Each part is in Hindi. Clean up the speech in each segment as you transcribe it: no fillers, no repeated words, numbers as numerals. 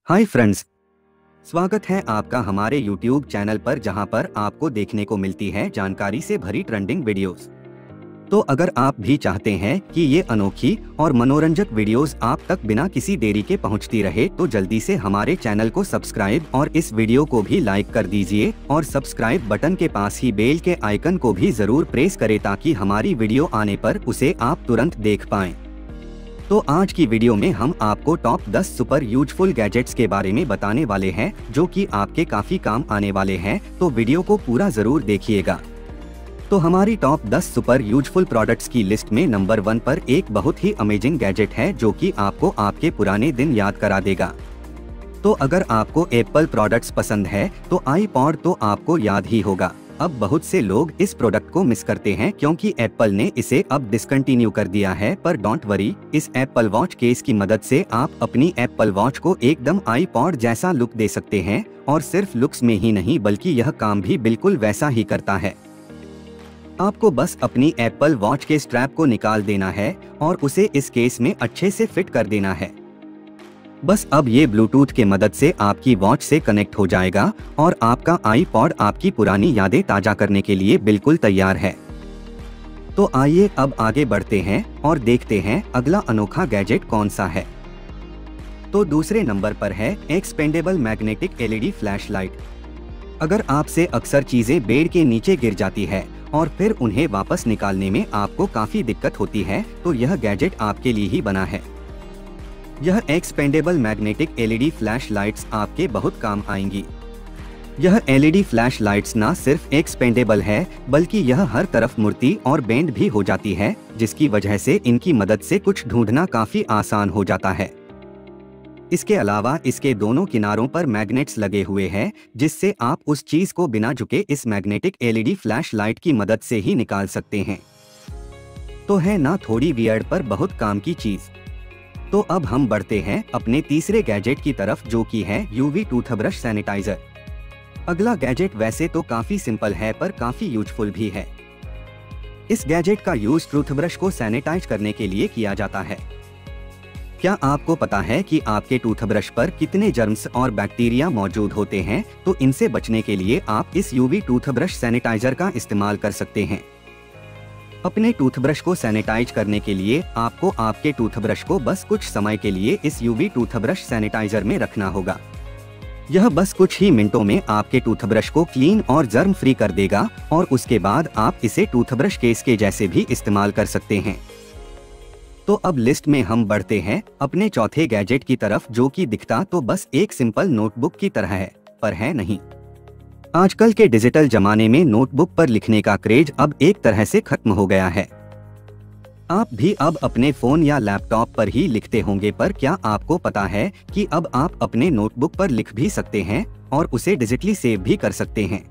हाय फ्रेंड्स, स्वागत है आपका हमारे YouTube चैनल पर जहां पर आपको देखने को मिलती है जानकारी से भरी ट्रेंडिंग वीडियोस। तो अगर आप भी चाहते हैं कि ये अनोखी और मनोरंजक वीडियोस आप तक बिना किसी देरी के पहुंचती रहे तो जल्दी से हमारे चैनल को सब्सक्राइब और इस वीडियो को भी लाइक कर दीजिए और सब्सक्राइब बटन के पास ही बेल के आइकन को भी जरूर प्रेस करें ताकि हमारी वीडियो आने पर उसे आप तुरंत देख पाएं। तो आज की वीडियो में हम आपको टॉप 10 सुपर यूजफुल गैजेट्स के बारे में बताने वाले हैं जो कि आपके काफी काम आने वाले हैं, तो वीडियो को पूरा जरूर देखिएगा। तो हमारी टॉप 10 सुपर यूजफुल प्रोडक्ट्स की लिस्ट में नंबर 1 पर एक बहुत ही अमेजिंग गैजेट है जो कि आपको आपके पुराने दिन याद करा देगा। तो अगर आपको एप्पल प्रोडक्ट्स पसंद है तो आईपॉड तो आपको याद ही होगा। अब बहुत से लोग इस प्रोडक्ट को मिस करते हैं क्योंकि एप्पल ने इसे अब डिसकंटिन्यू कर दिया है, पर डोंट वरी, इस एप्पल वॉच केस की मदद से आप अपनी एप्पल वॉच को एकदम आईपॉड जैसा लुक दे सकते हैं। और सिर्फ लुक्स में ही नहीं बल्कि यह काम भी बिल्कुल वैसा ही करता है। आपको बस अपनी एप्पल वॉच के स्ट्रैप को निकाल देना है और उसे इस केस में अच्छे से फिट कर देना है। बस अब ये ब्लूटूथ के मदद से आपकी वॉच से कनेक्ट हो जाएगा और आपका आईपॉड आपकी पुरानी यादें ताजा करने के लिए बिल्कुल तैयार है। तो आइए अब आगे बढ़ते हैं और देखते हैं अगला अनोखा गैजेट कौन सा है। तो दूसरे नंबर पर है expandable magnetic LED flash light. अगर आपसे अक्सर चीजें बेड के नीचे गिर जाती है और फिर उन्हें वापस निकालने में आपको काफी दिक्कत होती है तो यह गैजेट आपके लिए ही बना है। यह expandable magnetic LED flash lights आपके बहुत काम आएंगी। यह एलईडी फ्लैश लाइट्स ना सिर्फ एक्सपेंडेबल है बल्कि यह हर तरफ मुड़ती और बेंड भी हो जाती है, जिसकी वजह से इनकी मदद से कुछ ढूंढना काफी आसान हो जाता है। इसके अलावा इसके दोनों किनारों पर मैग्नेट्स लगे हुए हैं जिससे आप उस चीज को बिना झुके इस मैग्नेटिक एलईडी फ्लैश लाइट की मदद से ही निकाल सकते हैं। तो है ना थोड़ी वियर्ड पर बहुत काम की चीज। तो अब हम बढ़ते हैं अपने तीसरे गैजेट की तरफ जो कि है यूवी टूथब्रश सैनिटाइजर। अगला गैजेट वैसे तो काफी सिंपल है पर काफी यूजफुल भी है। इस गैजेट का यूज टूथब्रश को सैनिटाइज करने के लिए किया जाता है। क्या आपको पता है कि आपके टूथब्रश पर कितने जर्म्स और बैक्टीरिया मौजूद होते हैं? तो इनसे बचने के लिए आप इस यूवी टूथब्रश सैनिटाइजर का इस्तेमाल कर सकते हैं। अपने टूथब्रश को सैनिटाइज करने के लिए आपको आपके टूथब्रश को बस कुछ समय के लिए इस यूवी टूथब्रश सैनिटाइजर में रखना होगा। यह बस कुछ ही मिनटों में आपके टूथब्रश को क्लीन और जर्म फ्री कर देगा और उसके बाद आप इसे टूथब्रश केस के जैसे भी इस्तेमाल कर सकते हैं। तो अब लिस्ट में हम बढ़ते हैं अपने चौथे गैजेट की तरफ जो कि दिखता तो बस एक सिंपल नोटबुक की तरह है, पर है नहीं। आजकल के डिजिटल जमाने में नोटबुक पर लिखने का क्रेज अब एक तरह से खत्म हो गया है। आप भी अब अपने फोन या लैपटॉप पर ही लिखते होंगे, पर क्या आपको पता है कि अब आप अपने नोटबुक पर लिख भी सकते हैं और उसे डिजिटली सेव भी कर सकते हैं।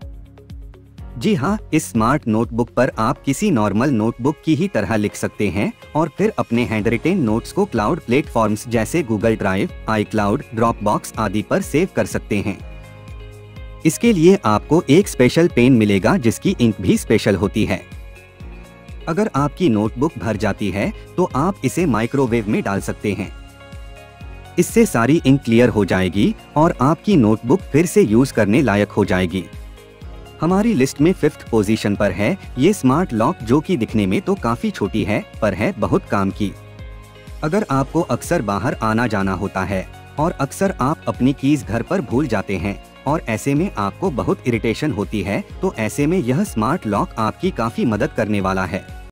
जी हाँ, इस स्मार्ट नोटबुक पर आप किसी नॉर्मल नोटबुक की ही तरह लिख सकते हैं और फिर अपने हैंडरिटेन नोट्स को क्लाउड प्लेटफॉर्म्स जैसे गूगल ड्राइव, आईक्लाउड, ड्रॉपबॉक्स आदि पर सेव कर सकते हैं। इसके लिए आपको एक स्पेशल पेन मिलेगा जिसकी इंक भी स्पेशल होती है। अगर आपकी नोटबुक भर जाती है तो आप इसे माइक्रोवेव में डाल सकते हैं। इससे सारी इंक क्लियर हो जाएगी और आपकी नोटबुक फिर से यूज करने लायक हो जाएगी। हमारी लिस्ट में 5th पोजीशन पर है ये स्मार्ट लॉक जो कि दिखने में तो काफी छोटी है पर है बहुत काम की। अगर आपको अक्सर बाहर आना जाना होता है और अक्सर आप अपनी कीज घर पर भूल जाते हैं और ऐसे में आपको बहुत इरिटेशन होती है, तो ऐसे में यह स्मार्ट लॉक आपकी काफी मदद करने वाला है।